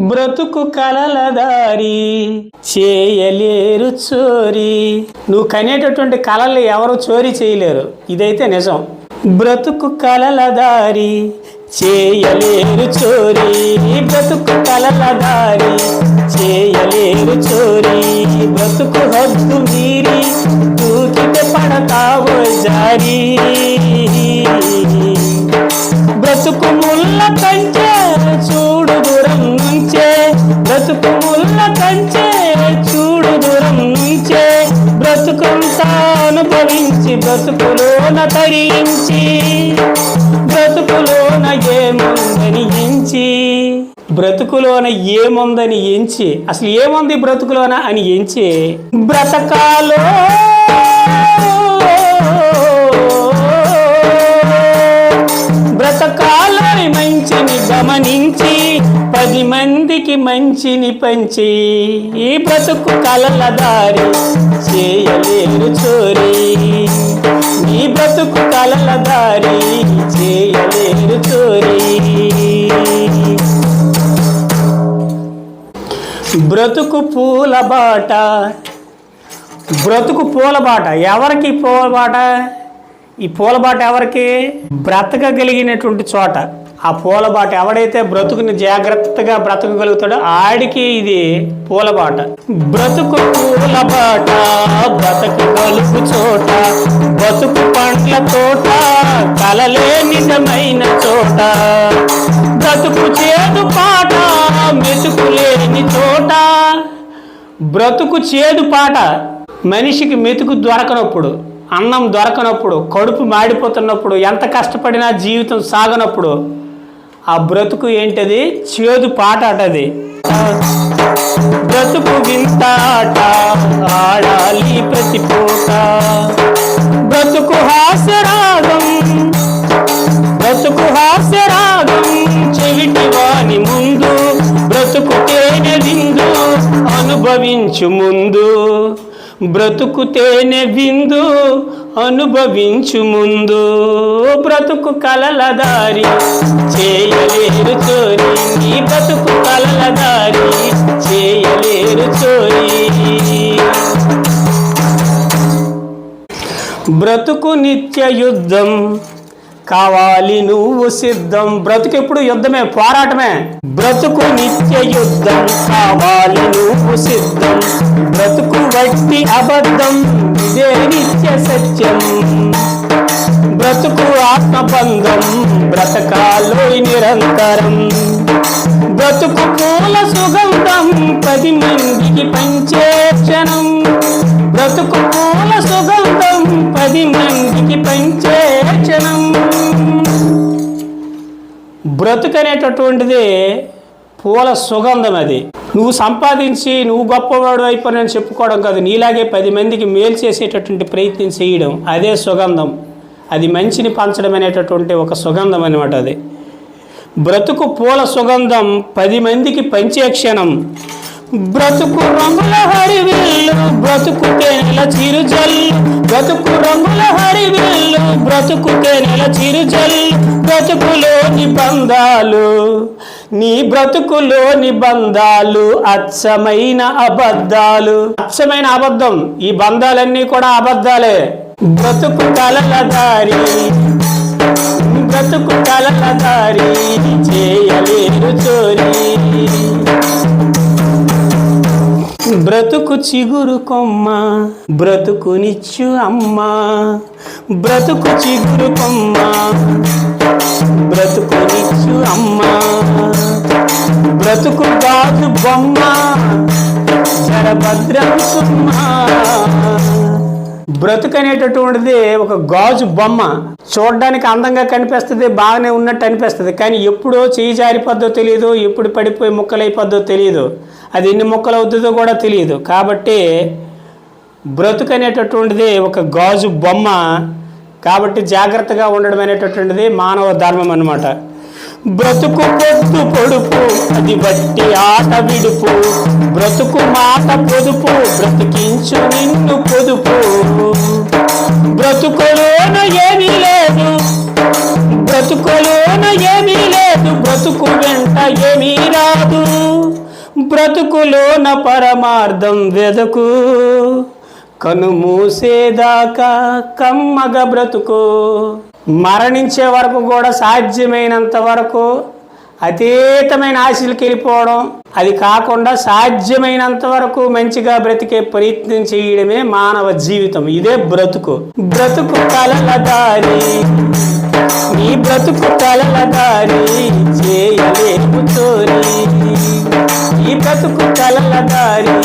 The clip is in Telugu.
బ్రతుకు కలల దారి చేయలేరు చోరీ. నువ్వు కనేటటువంటి కళలు ఎవరు చోరీ చేయలేరు, ఇదైతే నిజం. బ్రతుకు కలల దారి చేయలేరు చోరీ, బ్రతుకు కలల దారి చేయలేరు చోరీ. బ్రతుకు హద్దు మీరి దూకితే పడతావో జారీ. బ్రతుకు ముళ్ళ కంచె చూడు దూరం నుంచే, బ్రతుకు ముళ్ళ కంచె చూడు దూరం నుంచే. బ్రతుకంతా అనుభవించి బ్రతుకులోన తరించి, బ్రతుకులోన ఏముందని ఎంచి, బ్రతుకులోన ఏముందని ఎంచి, అసలు ఏముంది బ్రతుకులోన అని ఎంచి బ్రతకాలో బ్రతకాలని మంచిని గమనించి 10 మందికి మంచిని పంచి. ఈ బ్రతుకు కలల దారి చేయలేరు చోరీ, ఈ బ్రతుకు కలల దారి చేయలేరు చోరీ. బ్రతుకు పూల బాట, బ్రతుకు పూల బాట. ఎవరికి పూల బాట? ఈ పూలబాట ఎవరికి? బ్రతకగలిగినటువంటి చోట. ఆ పూలబాట ఎవడైతే బ్రతుకుని జాగ్రత్తగా బ్రతకగలుగుతాడో ఆడికి ఇది పూలబాట. బ్రతుకు పూలబాట బ్రతకగలుగు చోట, బ్రతుకు పండ్ల తోట కలలే నిజమైన చోట. బ్రతుకు చేదు పాట మెతుకులేని చోట. బ్రతుకు చేదు పాట, మనిషికి మెతుకు దొరకనప్పుడు, అన్నం దొరకనప్పుడు, కడుపు మాడిపోతున్నప్పుడు, ఎంత కష్టపడినా జీవితం సాగనప్పుడు ఆ బ్రతుకు ఏంటది? చేదు పాట అటది. బ్రతుకు వింత ఆట ఆడాలి ప్రతి పూట. బ్రతుకు హాస్యరాగం, బ్రతుకు హాస్యరాగం చెవిటి వాని ముందు. బ్రతుకు తేనె విందు అనుభవించు ముందు, బ్రతుకు తేనె విందు అనుభవించు ముందు. బ్రతుకు కలల దారి చేయలేరు చోరీ, ఈ బ్రతుకు కలల దారి చేయలేరు చోరీ. బ్రతుకు నిత్య యుద్ధం కావాలి నువ్వు సిద్ధం. బ్రతుకు ఎప్పుడు యుద్ధమే, పోరాటమే. బ్రతుకు నిత్య యుద్ధం కావాలి నువ్వు సిద్ధం. బ్రతుకు వట్టి అబద్ధం ఇదే నిత్య సత్యం. బ్రతుకు ఆత్మబంధం బ్రతకాలో నిరంతరం. బ్రతుకు పూల సుగంధం 10 మందికి పంచే క్షణం. బ్రతుకు పూల సుగంధం 10 మందికి పంచే క్షణం. బ్రతుకు అనేటటువంటిది పూల సుగంధం. అది నువ్వు సంపాదించి నువ్వు గొప్పవాడు అయిపోయినని చెప్పుకోవడం కాదు, నీలాగే 10 మందికి మేలు చేసేటటువంటి ప్రయత్నం చేయడం, అదే సుగంధం. అది మంచిని పంచడం అనేటటువంటి ఒక సుగంధం అనమాట. అది బ్రతుకు పూల సుగంధం 10 మందికి పంచే క్షణం. బ్రతుకు రంగుల హరివిల్లు బ్రతుకు తేనెల చిరుజల్లు. బ్రతుకు రంగుల హరివిల్లు బ్రతుకు తేనెల చిరుజల్లు. బ్రతుకులోని బంధాలు నీ బ్రతుకులోని బంధాలు అచ్చమైన అబద్ధాలు. అచ్చమైన అబద్ధం, ఈ బంధాలన్నీ కూడా అబద్ధాలే. బ్రతుకు కలల దారి, బ్రతుకు కలల దారి చేయలేరు చోరీ. బ్రతుకు చిగురు కొమ్మ బ్రతుకునిచ్చు అమ్మ. బ్రతుకు చిగురు కొమ్మ బ్రతుకునిచ్చు అమ్మ. బ్రతుకు గాజు బొమ్మ జరభద్రం సుమ్మ. బ్రతుకు అనేటటువంటిది ఒక గాజు బొమ్మ. చూడడానికి అందంగా కనిపిస్తుంది, బాగానే ఉన్నట్టు అనిపిస్తుంది, కానీ ఎప్పుడో చేయి జారిపోద్దో తెలియదు, ఎప్పుడు పడిపోయి ముక్కలైపోద్దో తెలియదు, అది ఎన్ని ముక్కలు అవుతుందో కూడా తెలియదు. కాబట్టి బ్రతుకు అనేటటువంటిది ఒక గాజు బొమ్మ. కాబట్టి జాగ్రత్తగా ఉండడం అనేటటువంటిది మానవ ధర్మం అన్నమాట. బ్రతుకు పొద్దు పొడుపు అది బట్టి ఆట విడుపు. బ్రతుకు మాట పొదుపు బ్రతికించు నిన్ను పొదుపు. బ్రతుకులోన ఏమీ లేదు బ్రతుకులోన ఏమీ లేదు, బ్రతుకు వెంట ఏమీ రాదు, బ్రతుకులోన పరమార్థం వెదకు, కనుమూసేదాకా కమ్మగ బ్రతుకు. మరణించే వరకు కూడా సాధ్యమైనంత వరకు అతీతమైన ఆశలకు వెళ్ళిపోవడం, అది కాకుండా సాధ్యమైనంత వరకు మంచిగా బ్రతికే ప్రయత్నం చేయడమే మానవ జీవితం. ఇదే బ్రతుకు. బ్రతుకు కలల దారి, నీ బ్రతుకు కలల దారి చేయలేము చోరీ, ఈ బ్రతుకు కలల దారి